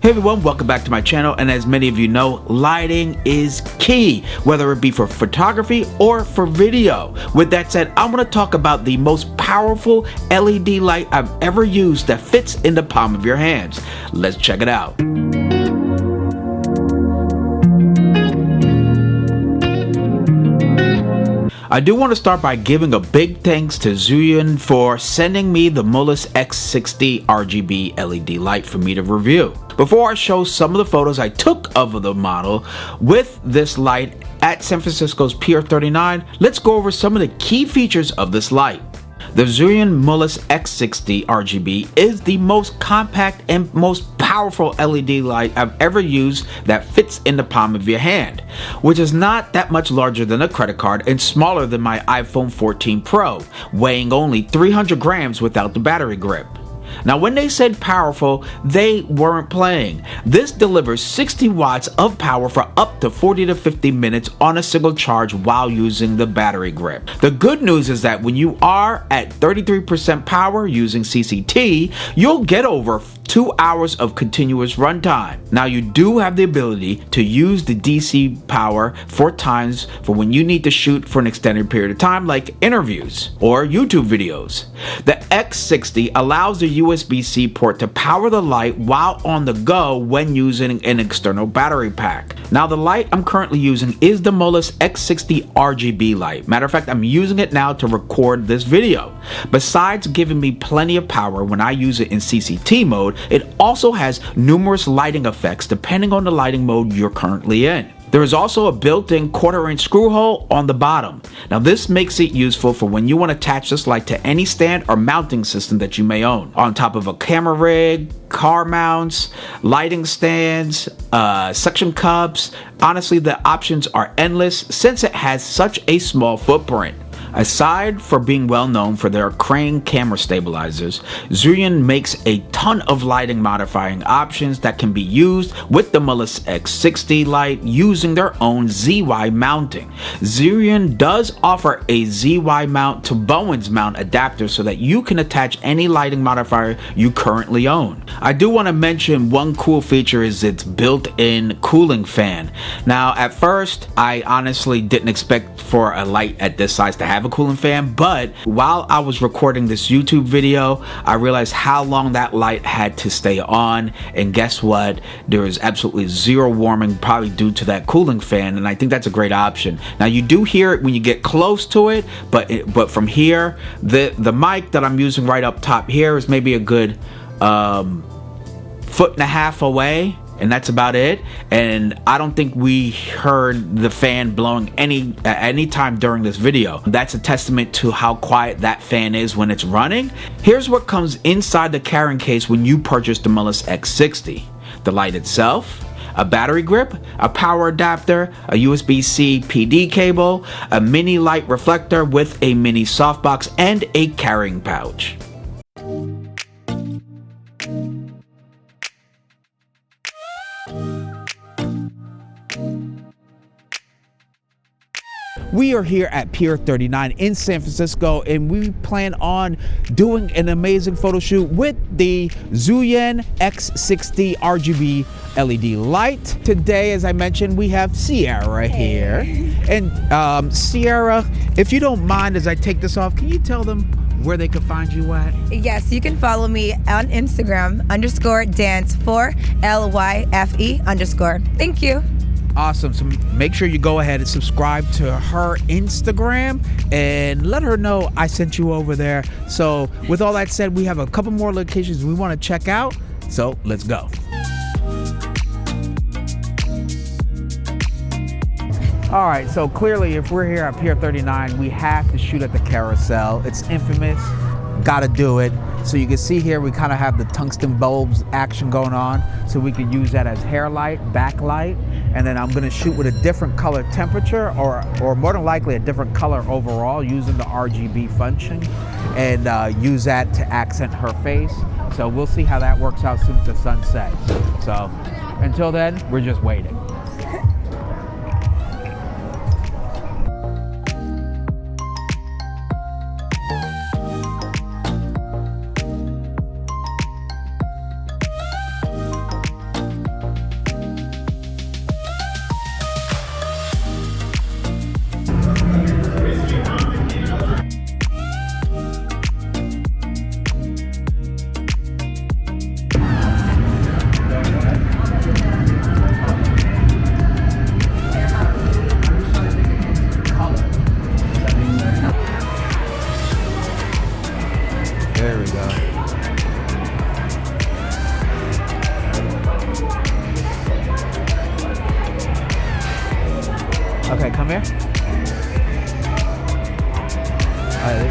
Hey everyone, welcome back to my channel, and as many of you know, lighting is key, whether it be for photography or for video. With that said, I'm going to talk about the most powerful LED light I've ever used that fits in the palm of your hands. Let's check it out. I do want to start by giving a big thanks to ZHIYUN for sending me the Molus X60 RGB LED light for me to review. Before I show some of the photos I took of the model with this light at San Francisco's Pier 39, let's go over some of the key features of this light. The ZHIYUN Molus X60 RGB is the most compact and most powerful LED light I've ever used that fits in the palm of your hand, which is not that much larger than a credit card and smaller than my iPhone 14 Pro, weighing only 300 grams without the battery grip. Now, when they said powerful, they weren't playing. This delivers 60 watts of power for up to 40 to 50 minutes on a single charge while using the battery grip. The good news is that when you are at 33% power using CCT, you'll get over 2 hours of continuous runtime. Now, you do have the ability to use the DC power for times for when you need to shoot for an extended period of time, like interviews or YouTube videos. The X60 allows the USB-C port to power the light while on the go when using an external battery pack. Now, the light I'm currently using is the Molus X60 RGB light. Matter of fact, I'm using it now to record this video. Besides giving me plenty of power when I use it in CCT mode, it also has numerous lighting effects depending on the lighting mode you're currently in. There is also a built-in 1/4-inch screw hole on the bottom. Now, this makes it useful for when you want to attach this light to any stand or mounting system that you may own. On top of a camera rig, car mounts, lighting stands, suction cups. Honestly, the options are endless since it has such a small footprint. Aside for being well known for their crane camera stabilizers, ZHIYUN makes a ton of lighting modifying options that can be used with the Molus X60 light using their own ZY mounting. ZHIYUN does offer a ZY mount to Bowen's mount adapter so that you can attach any lighting modifier you currently own. I do want to mention one cool feature is its built-in cooling fan. Now, at first, I honestly didn't expect for a light at this size to have a cooling fan, but while I was recording this YouTube video, I realized how long that light had to stay on, and guess what? There is absolutely zero warming, probably due to that cooling fan, and I think that's a great option. Now, you do hear it when you get close to it, but from here, the mic that I'm using right up top here is maybe a good 1.5 feet away, and that's about it. And I don't think we heard the fan blowing any time during this video. That's a testament to how quiet that fan is when it's running. Here's what comes inside the carrying case when you purchase the Molus X60. The light itself, a battery grip, a power adapter, a USB-C PD cable, a mini light reflector with a mini softbox, and a carrying pouch. We are here at Pier 39 in San Francisco, and we plan on doing an amazing photo shoot with the ZHIYUN X60 RGB LED light. Today, as I mentioned, we have Sierra here. And Sierra, if you don't mind, as I take this off, can you tell them where they can find you at? Yes, you can follow me on Instagram _dance4LYFE_. Thank you. Awesome. So make sure you go ahead and subscribe to her Instagram and let her know I sent you over there. So with all that said, we have a couple more locations we want to check out. So let's go. All right, so clearly if we're here at Pier 39, we have to shoot at the carousel. It's infamous. Gotta do it. So you can see here we kind of have the tungsten bulbs action going on, so we can use that as hair light, backlight, and then I'm going to shoot with a different color temperature, or more than likely a different color overall, using the RGB function, and use that to accent her face. So we'll see how that works out since the sun sets. So until then, we're just waiting. here. Alright,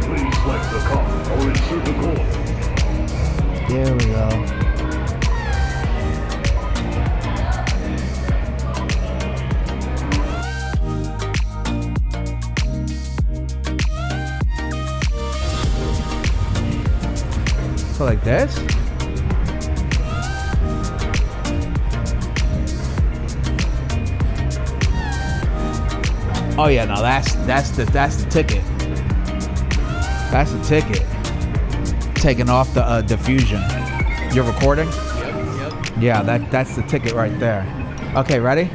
Please select the card or insert the code. there we go. So like this. Oh yeah, no, that's the ticket. That's the ticket. Taking off the diffusion. You're recording? Yep. Yeah, that's the ticket right there. Okay, ready?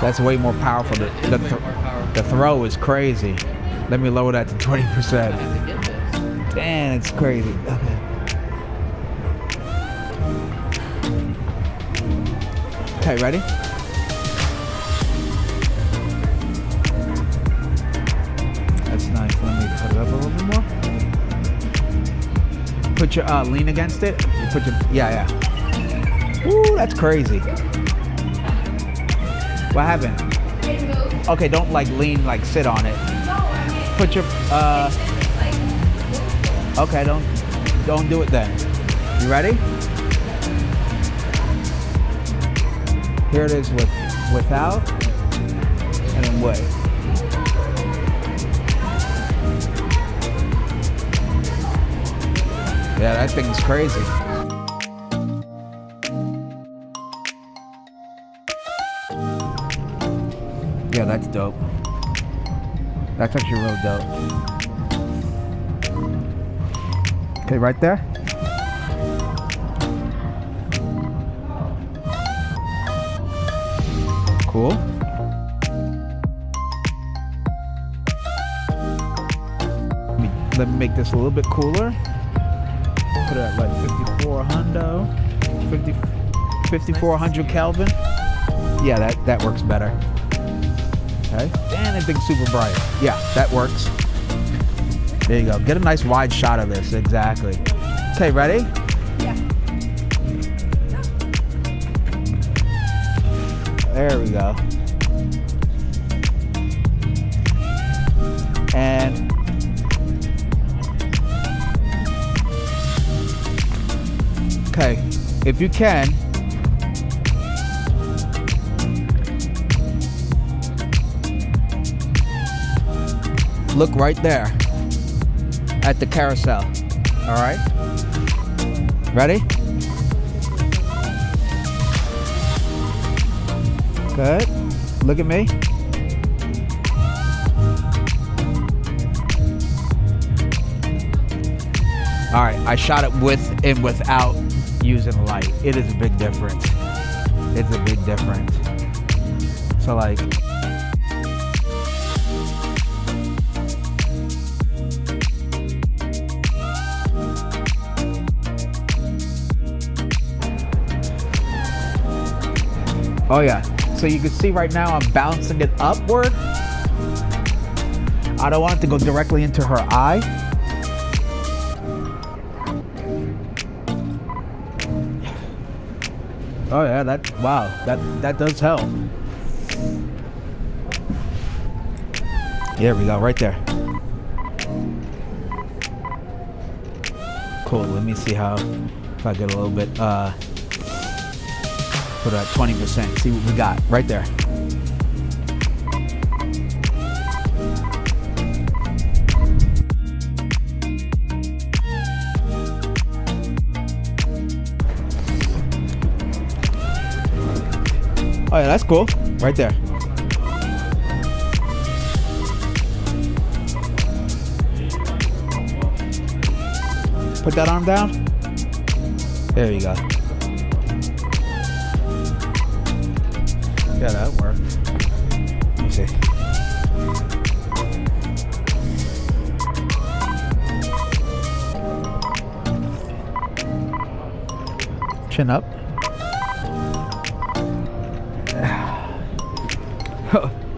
That's way more powerful. The throw is crazy. Let me lower that to 20%. Damn, it's crazy. Okay. Okay, ready? That's nice. Let me put it up a little bit more. Put your lean against it. You put your yeah. Woo, that's crazy. What happened? Okay, don't like lean, like sit on it. Put your okay, don't do it then. You ready? Here it is without and then with. Yeah, that thing's crazy. Yeah, that's dope. That's actually real dope. Okay, right there. Cool. Let me make this a little bit cooler. Put it at like 5400 Kelvin. Yeah, that works better. Okay. And that thing's super bright. Yeah, that works. There you go. Get a nice wide shot of this. Exactly. Okay, ready? Yeah. There we go. And okay, if you can, look right there at the carousel. All right? Ready? Good. Look at me. All right, I shot it with and without using light. It is a big difference. It's a big difference. So like, oh yeah. So you can see right now I'm bouncing it upward. I don't want it to go directly into her eye. Oh yeah, wow, that does help. Here we go, right there. Cool, let me see how, if I get a little bit, put it at 20%, see what we got, right there. Oh yeah, that's cool. Right there. Put that arm down. There you go. Yeah, that worked. Let me see. Chin up.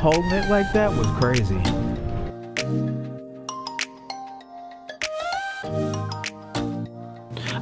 Holding it like that was crazy.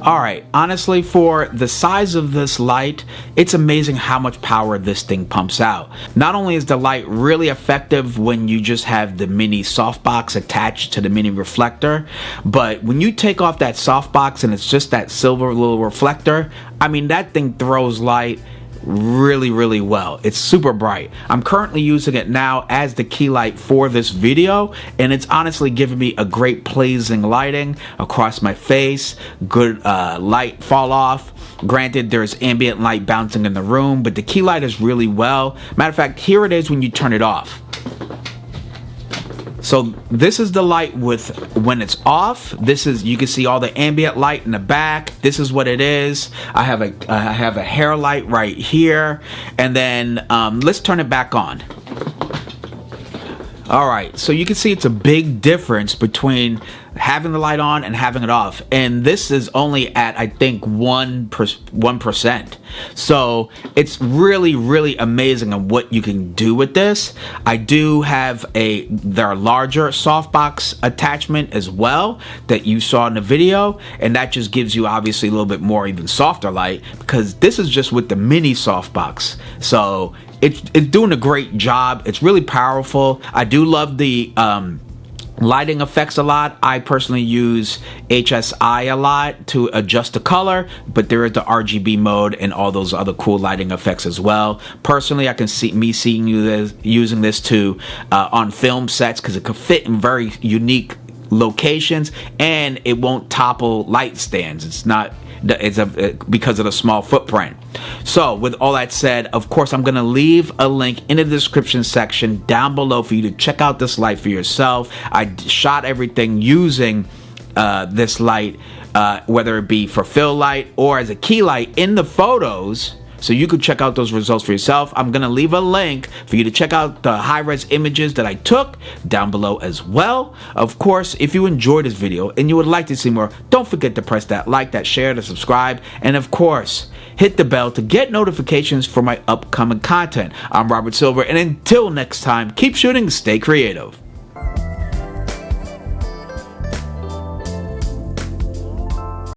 Alright, honestly, for the size of this light, it's amazing how much power this thing pumps out. Not only is the light really effective when you just have the mini softbox attached to the mini reflector, but when you take off that softbox and it's just that silver little reflector, I mean, that thing throws light really well. It's super bright. I'm currently using it now as the key light for this video, and it's honestly giving me a great pleasing lighting across my face, good light fall off. Granted, there's ambient light bouncing in the room, but the key light is really well. Matter of fact, here it is when you turn it off. So this is the light with when it's off. This is, you can see all the ambient light in the back. This is what it is. I have a hair light right here, and then let's turn it back on. Alright, so you can see it's a big difference between having the light on and having it off, and this is only at, I think, 1%. So it's really amazing on what you can do with this. I do have their larger softbox attachment as well that you saw in the video, and that just gives you obviously a little bit more even softer light, because this is just with the mini softbox. So it's doing a great job. It's really powerful. I do love the lighting effects a lot. I personally use HSI a lot to adjust the color, but there is the RGB mode and all those other cool lighting effects as well. Personally, I can see me using this to on film sets, because it could fit in very unique locations and it won't topple light stands. It's because of the small footprint. So with all that said, of course, I'm going to leave a link in the description section down below for you to check out this light for yourself. I shot everything using this light, whether it be for fill light or as a key light in the photos, so you could check out those results for yourself. I'm going to leave a link for you to check out the high-res images that I took down below as well. Of course, if you enjoyed this video and you would like to see more, don't forget to press that like, that share, that subscribe, and of course, hit the bell to get notifications for my upcoming content. I'm Robert Silver, and until next time, keep shooting, stay creative.